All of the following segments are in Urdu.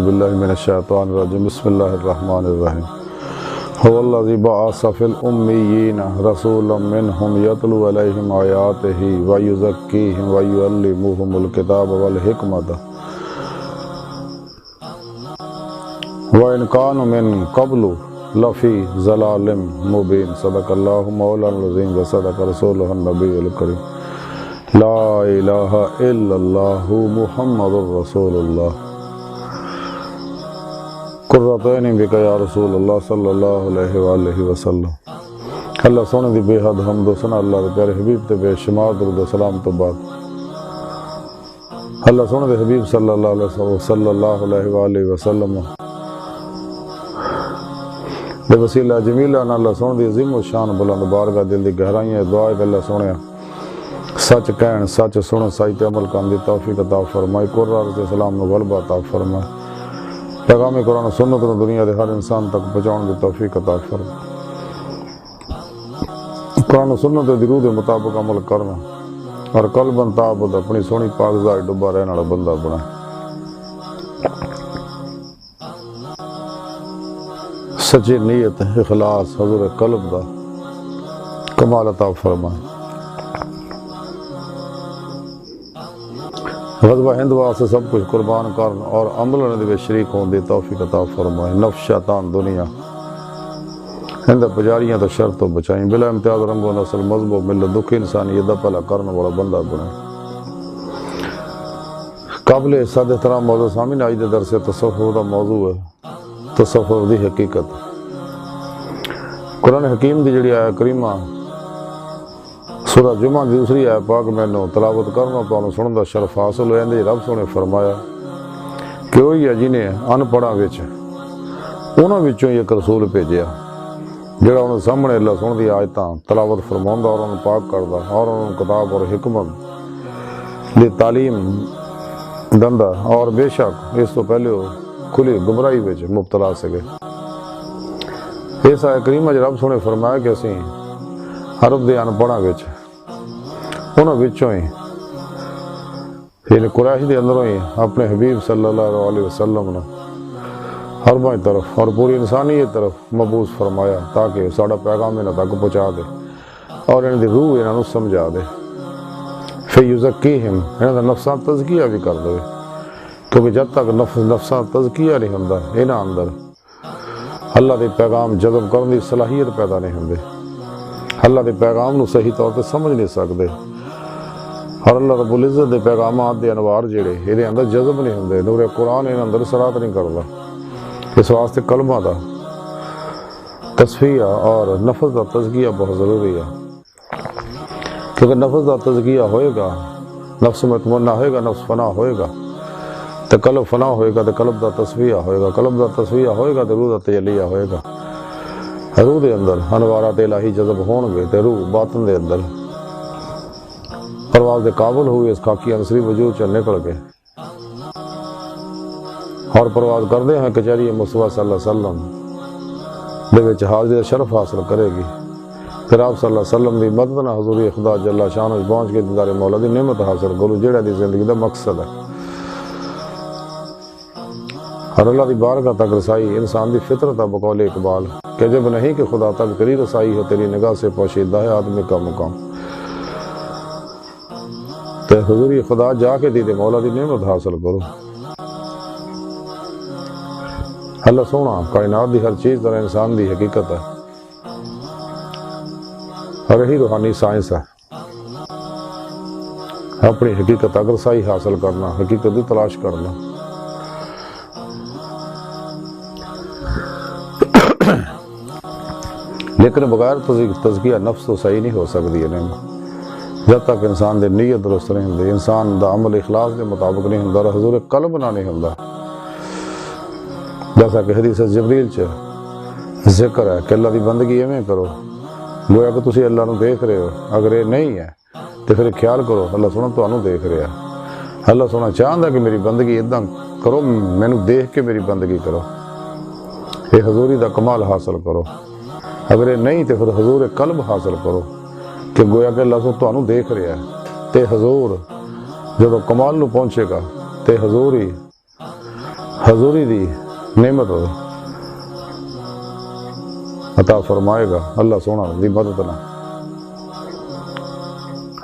باللہ من الشیطان الرجیم بسم اللہ الرحمن الرحیم هو الذی بعث فی الامیین رسولا منہم یتلو علیہم آیاتہ ویزکیہم ویعلمہم الکتاب والحکمۃ وإن كانوا من قبل لفی ضلال مبین صدق اللہ مولانا العظیم وصدق رسولہ النبی الکریم لا الہ الا اللہ محمد الرسول اللہ قرۃ عین بک یا رسول اللہ صلی اللہ علیہ وآلہ وسلم۔ اللہ سونے دی بے حد حمد و ثنا اللہ دے پیارے حبیب تے بے شمار درود و سلام تو بعد اللہ سونے دے حبیب صلی اللہ علیہ وآلہ وسلم بے وسیلہ جمیلہ نا اللہ سونے دی عظیم و شان بلند بارگاہ دل دی گہرائیاں دعا ہے اللہ سونے سچ کہن سچ سن سچ تے عمل کرن دی توفیق عطا فرمائے، قرآن تے سلام نو غلبہ عطا فرمائے، پیغام قرآن و سنت نو دنیا دے ہر انسان تک پہنچاؤن دی توفیق عطا فرمائے، قرآن و سنت دی روح دے مطابق عمل کرنا اور قلباً تعبد اپنی سونی پاکزائی ڈبا رہن والا بندہ بنائے۔ سچی نیت اخلاص حضور قلب دا کمال عطا فرمائے۔ غزوہ ہند واسطے سب کچھ قربان کرن اور عمل دے شریک ہون دی توفیق عطا فرمائے۔ نفس شیطان دنیا ہند پجاریاں تو شر تو بچائیں، بلا امتیاز رنگ و نسل مذہب و ملت دکھ انسانیت دا بھلا کرنے والا بندہ بنائے۔ قابل عزت احترام موضوع سامعین، آج دے درس تصوف دا موضوع ہے تصوف دی حقیقت۔ قرآن حکیم دی جڑی آیت کریمہ سورہ جمعہ دی دوسری آیت پاک میں نو تلاوت کرنا تو سنن دا شرف حاصل ہوئے اندی رب سونے فرمایا کہ وہی ہے جنہیں ان پڑھاں وچ انہاں وچوں ایک رسول بھیجیا جڑا انہاں سامنے اللہ سن دی آیتاں تلاوت فرماوندا اور انہاں پاک کردا اور انہاں کتاب اور حکمت دی تعلیم دندا، اور بے شک اس تو پہلے وہ کھلی گمراہی وچ مبتلا سکے۔ اس آیت کریمہ رب سونے فرمایا کہ اسی عرب دے ان پڑھاں وچ انہاں وچوں ہی یعنی قریش دے اندروں ہی اپنے حبیب صلی اللہ علیہ وسلم نے عرباں طرف اور پوری انسانیت طرف مبعوث فرمایا تاکہ ساڈا پیغام انہاں تک پہنچا دے اور انہاں دی روح انہاں نوں سمجھا دے، فیزکیہم انہاں دا نفساں تزکیہ بھی کر دے، کیونکہ جب تک نفساں تزکیہ نہیں ہوندا انہاں اندر اللہ دے پیغام جذب کرن دی صلاحیت پیدا نہیں ہوندی، اللہ دے پیغام نو صحیح طور تے سمجھ نہیں سکدے، اور اللہ رب العزت دے پیغامات دے انوار جڑے یہ اندر جذب نہیں ہوندے، نور قرآن ان اندر اثرات نہیں کردا۔ اس واسطے کلمہ دا تصفیہ اور نفس دا تزکیہ بہت ضروری ہے، کیونکہ نفس دا تزکیہ ہوئے گا، نفس مطمئنہ ہوئے گا، نفس فنا ہوئے گا تو قلب فنا ہوئے گا، تو قلب دا تصفیہ ہوئے گا، قلب دا تصفیہ ہوئے گا تو روح دا تجلیہ ہوئے گا، روح دے اندر انوارات الہی جذب ہون گے تو روح باطن دے اندر پرواز دے قابل ہوئی اس خاکی عنصری وجود چ نکل گئے اور پرواز کردے ہیں کچہری مصطفیٰ صلی اللہ علیہ وسلم دے وچ حاضری شرف حاصل کرے گی، پھر آپ صلی اللہ علیہ وسلم دی مدد نہ حضور خدا جل شانہ پہنچ کے دیدار مولا دی نعمت حاصل کرو جہڑا دی زندگی دا مقصد ہے، اور اللہ دی بارگاہ تک رسائی انسان دی فطرت ہے بقول اقبال کہ جب نہیں کہ خدا تک تیری رسائی ہو تیری نگاہ سے پوشیدہ ہے آدمی کا مقام، تو حضوری خدا جا کے دیدے مولا دی نعمت حاصل کرو۔ اللہ سونا کائنات دی ہر چیز طرح انسان دی حقیقت ہے اور یہی روحانی سائنس ہے، اپنی حقیقت اگر رسائی حاصل کرنا، حقیقت دی تلاش کرنا۔ لیکن بغیر تزکیہ نفس تو صحیح نہیں ہو سکتی ہے، جب تک انسان دے نیت درست نہیں ہوندی، انسان دا عمل اخلاص دے مطابق نہیں ہوندا اور حضور قلب نہ نہیں ہوندا، جیسا کہ حدیث جبریل چ ذکر ہے کہ اللہ دی بندگی ایویں کرو گویا کہ تسی اللہ نو دیکھ رہے ہو، اگر یہ نہیں ہے تو پھر خیال کرو اللہ سونا تانوں دیکھ رہا ہے، اللہ سونا چاہندا کہ میری بندگی اداں کرو، مینوں دیکھ کے میری بندگی کرو، یہ حضوری دا کمال حاصل کرو، اگر یہ نہیں تو پھر حضور قلب حاصل کرو کہ گویا کہ اللہ سو تانوں دیکھ رہا ہے، تے حضور جب کمال نو پہنچے گا تے حضور ہی حضوری دی نعمت عطا فرمائے گا اللہ سونا دی مدد نہ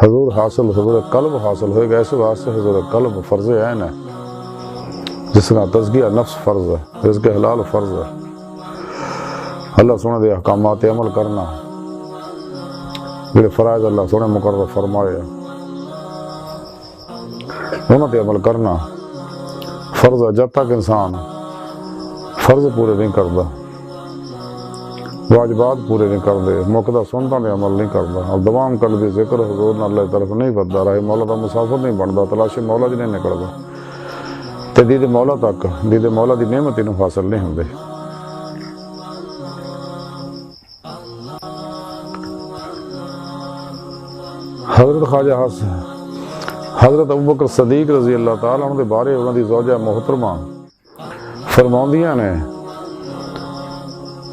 حضور حاصل حضور قلب حاصل ہوئے گا. اس واسطے حضور قلب فرض عین ہے جس کا تزکیہ نفس فرض ہے رزق حلال فرض ہے. اللہ سونے دے احکامات عمل کرنا جڑے فرائض اللہ سونے مقرر فرمائے انہوں تے عمل کرنا فرض ہے. جب تک انسان فرض پورے نہیں کرتا واجبات پورے نہیں کرتے موقع سنتوں نے عمل نہیں کرتا اور دوام قلبی ذکر حضور نہ اللہ طرف نہیں بدتا راہ مولا کا مسافر نہیں بنتا تلاش مولا جی نہیں نکلتا تے دید مولا تک دید مولا دی نعمت انہوں حاصل نہیں ہوندے. حضرت خواجہ حضرت ابوبکر صدیق رضی اللہ تعالیٰ عنہ دے بارے انہوں دی زوجہ محترمہ فرماندیاں نے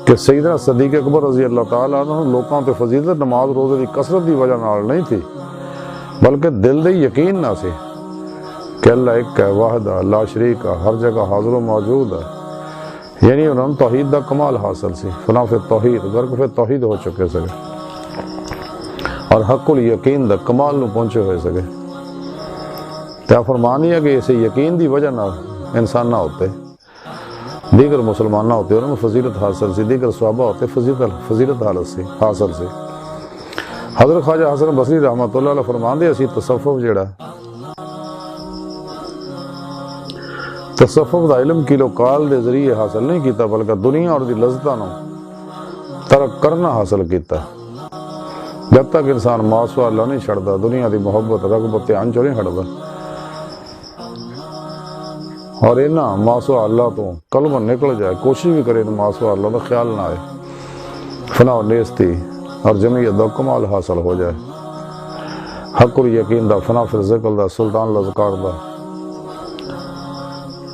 کہ سیدنا صدیق اکبر رضی اللہ تعالیٰ عنہ لوکاں تے فضیلت نماز روزے دی کثرت دی وجہ نال نہیں تھی بلکہ دل دے یقین نہ سی کہ اللہ ایک ہے واحد ہے لا شریک ہے ہر جگہ حاضر و موجود ہے. یعنی انہوں نے توحید دا کمال حاصل سی فنا فی توحید غرق فی توحید ہو چکے سکے اور حق الیقین دا کمال نو پہنچے ہوئے سکے. تو فرمانی ہے کہ اسے یقین دی وجہ نہ انسان نہ ہوتے دیگر مسلمان نہ ہوتے انہوں نے فضیلت حاصل سی دیگر صحابہ ہوتے فضیلت حاصل سی. حضرت خواجہ حسن بصری رحمۃ اللہ علیہ فرماندے اسی تصوف جڑا تصوف دا علم کلو کال دے ذریعے حاصل نہیں کیتا بلکہ دنیا اور دی لذتاں نو ترک کرنا حاصل کیتا. جب تک انسان ماسوا اللہ نہیں چھڑتا دنیا دی محبت رغبت دھیان چوں نہیں ہٹدا اور اینا ماسوا اللہ تو قلب نکل جائے کوشش بھی کرے تو ماسوا اللہ دا خیال نہ آئے فنا و نیستی اور جمعیت دا کمال حاصل ہو جائے حق اور یقین دا فنا فی ذکر دا سلطان لذکار دا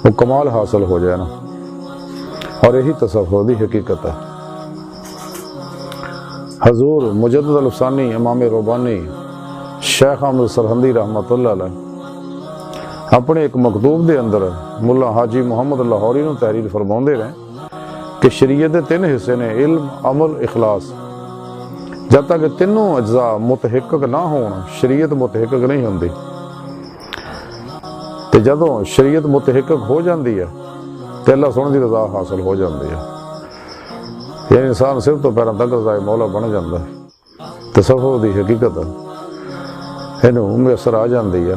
وہ کمال حاصل ہو جائے نا اور یہی تصوف دی حقیقت ہے. حضور مجدد الفسانی امام ربانی شیخ احمد سرہندی رحمۃ اللہ علیہ اپنے ایک مکتوب دے اندر ملا حاجی محمد لاہوری نو تحریر فرماؤندے رہے کہ شریعت دے 3 حصے نے علم عمل اخلاص جب تک تینوں اجزاء متحقق نہ ہون شریعت متحقق نہیں ہوندی تے جدوں شریعت متحقق ہو جاندی ہے تے اللہ سونے دی رضا حاصل ہو جاندی ہے. یعنی انسان صرف تو پیروں تک رضا مولا بن جاندہ ہے تصوف دی حقیقت ہے انہوں میسر آ جاندی ہے.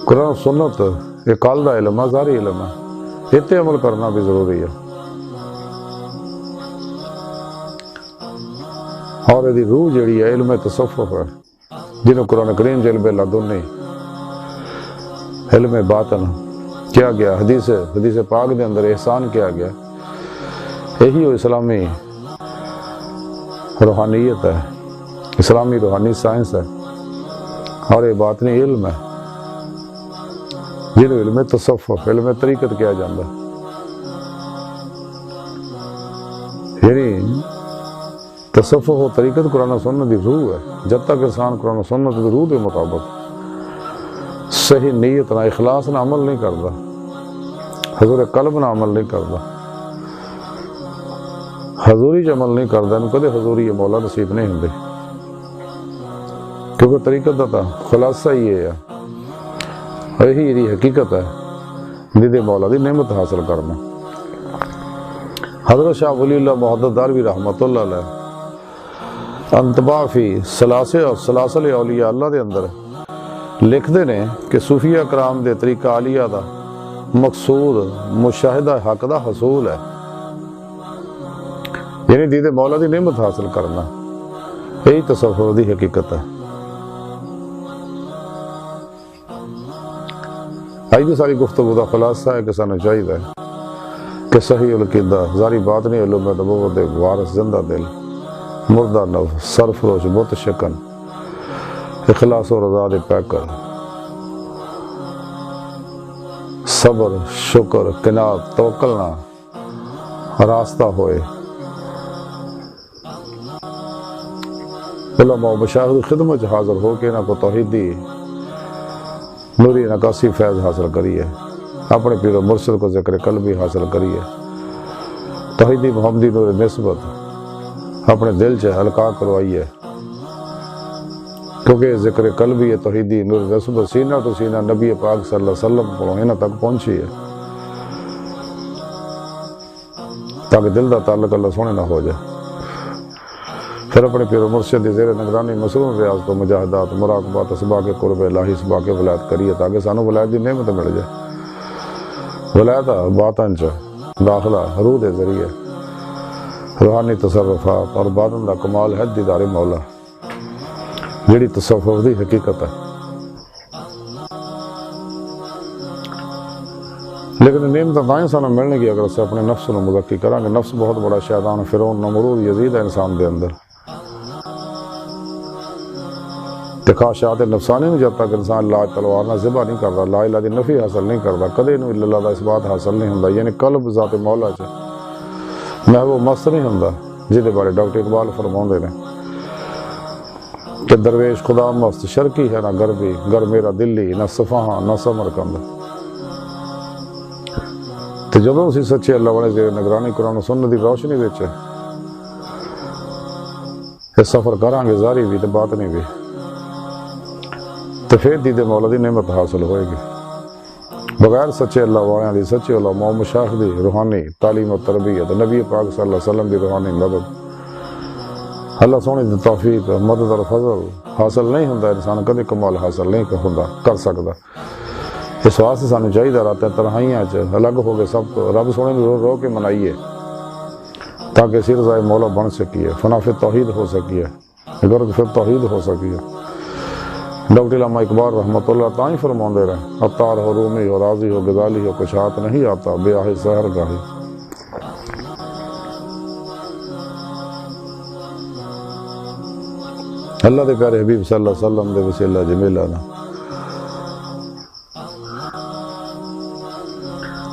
قرآن سنت یہ کال دا علم ہے ظاہری علم ہے اتنے عمل کرنا بھی ضروری ہے اور یہ روح جڑی ہے علم تصوف ہے جنہوں قرآن کریم علم لدنی علم باطن کیا گیا حدیث پاک دے اندر احسان کیا گیا یہی وہ اسلامی روحانیت ہے اسلامی روحانی سائنس ہے اور یہ باطنی علم ہے جنہوں علم تصوف علم طریقت کیا جاندہ یعنی تصوف و طریقت قرآن و سنت دی روح ہے. جب تک انسان قرآن و سنت دی روح دے مطابق صحیح نیت نہ اخلاص نہ عمل نہیں کرتا حضور قلب نہ عمل نہیں کرتا حضوری جو عمل نہیں کرتا انہوں کدے حضوری مولا نصیب نہیں ہوندے کیونکہ طریقت دا خلاصہ یہ ہے یہی حقیقت ہے دید مولا دی نعمت حاصل کرنا. حضرت شاہ ولی اللہ محدث دہلوی رحمۃ اللہ علیہ انتباہ فی سلاسل اولیاء اللہ دے اندر لکھ دے نے کہ صوفیہ کرام دے طریقہ عالیہ دا مقصود مشاہدہ حق دا حصول ہے یعنی دید مولا دی نعمت حاصل کرنا یہی تصوف دی حقیقت ہے. آئی دی ساری گفتگو دا خلاصہ ہے کہ سانو چاہیے کہ صحیح القیدہ ظاہری باطنی علم نبوت دے وارث زندہ دل مردہ نفس سرفروش بت شکن اخلاص و رضا دے پیکر صبر شکر قناعت توکل نہ راستہ ہوئے علماء و مشاہد خدمت حاضر ہو کے نہ کو توحیدی نوری نکاسی فیض حاصل کریے، اپنے پیر و مرشد کو ذکر قلبی حاصل کریے، توحیدی محمدی نور نسبت اپنے دل سے حلقہ کروائیے، کیونکہ ذکر قلبی توحیدی نور نسبت سینہ تو سینہ نبی پاک صلی اللہ علیہ وسلم کو انہاں تک پہنچی ہے، تاکہ دل دا تعلق اللہ سونے نہ ہو جائے۔ پھر اپنے پیر و مرشد دی زیر نگرانی مصروف ریاضت و مجاہدات مراقبات اسباق قرب الہی اسباق ولایت کریے، تاکہ سانو ولایت دی نعمت مل جائے۔ ولایت باطن چ داخلہ روح دے ذریعے روحانی تصرفات اور باطن دا کمال ہے دیدار مولا، جڑی تصوف دی حقیقت ہے۔ لیکن نعمت تائیں سانو ملنے کی اگر اسے اپنے نفس نو مزکی کریں گے، نفس بہت بڑا شیطان، فرعون، نمرود، یزید ہے انسان دے اندر۔ خواہشات نفسانی میں جب تک انسان لا تلوار نہ ذبح نہیں کرتا، لا الہ دی نفی حاصل نہیں کرتا، کدے نو الا اللہ دا اس بات حاصل نہیں ہوندا، یعنی قلب ذات مولا چ محبوب مست نہیں ہوندا، جہدے بارے ڈاکٹر اقبال فرماندے نے کہ درویش خدا مست شرکی ہے نہ غربی، گر میرا دلی نہ صفحاں نہ سمرقند۔ تو جدوں اسی سچے اللہ والے زیر نگرانی قرآن و سنت دی روشنی وچ یہ سفر کران گے ظاہری بھی تے باطنی بھی، تو پھر دید مولا دی نعمت حاصل ہوئے گی۔ بغیر سچے اللہ والیاں دی، سچے علماء و مشایخ دی روحانی تعلیم و تربیت، نبی پاک صلی اللہ علیہ وسلم دی روحانی مدد، اللہ سونے دی توفیق مدد اور فضل حاصل نہیں ہوندا، انسان کدے کمال حاصل نہیں ہوندا کر سکدا۔ اس واسطے سانو چاہیے رات تنہائیاں چ الگ ہو کے سب کو رب سونے رو رو کے منائیے، تاکہ سر رضائے مولا بن سکیے، فنا فی توحید ہو سکیے، غرق فی توحید ہو سکیے۔ ڈاکٹر علامہ اقبال رحمۃ اللہ تعالی فرماندے رہے، عطار ہو، رومی ہو، راضی ہو، غزالی ہو، کچھ ہاتھ نہیں آتا بیاہ سحر گاہی۔ اللہ دے پیارے حبیب صلی اللہ علیہ وسلم دے وسیلہ جمیلہ نا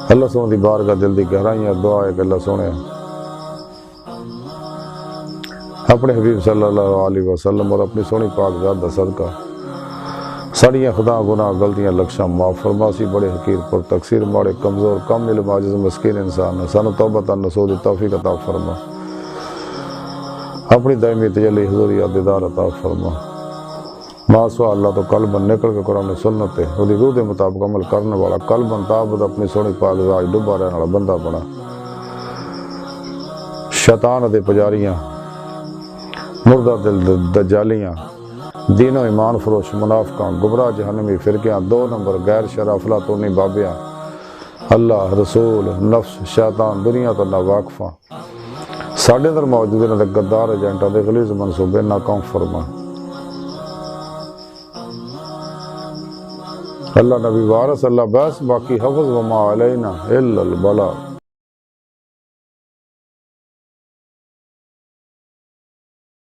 اللہ سونے دی بارگاہ دل دی گہرائیاں دعا ہے کہ اللہ سونے اپنے حبیب صلی اللہ علیہ وسلم اور اپنی سونی پاک ذات دا صدقہ ساڑیاں خدا گناہ غلطیاں لکشاں معاف فرماسی، بڑے حقیر پر تقصیر، ماڑے کمزور کم علم عاجز مسکین انسان سانو توبہ نصوح دی توفیق عطا فرما، اپنی دائمی تجلی حضوری دیدار عطا فرما۔ ماسوا اللہ تو قلباً نکل کے قرآن سنت وہ دی روح دے مطابق عمل کرنے والا، قلباً تابد اپنی سونی پاک ذات ڈوبا رہنے والا بندہ بنا۔ شیطان دے پجاریاں، مردہ دل دجالیاں، دین و ایمان فروش منافقاں، گمراہ جہنمی فرقیاں، 2 نمبر غیر شرع افلاطونی بابیاں، اللہ رسول نفس شیطان دنیا تو نہ واقفاں ساڈے اندر موجود انہاں دے غدار ایجنٹاں دے غلیظ منصوبے ناکام فرما۔ اللہ نبی وارث اللہ بس باقی حفظ وما علینا الا البلاغ۔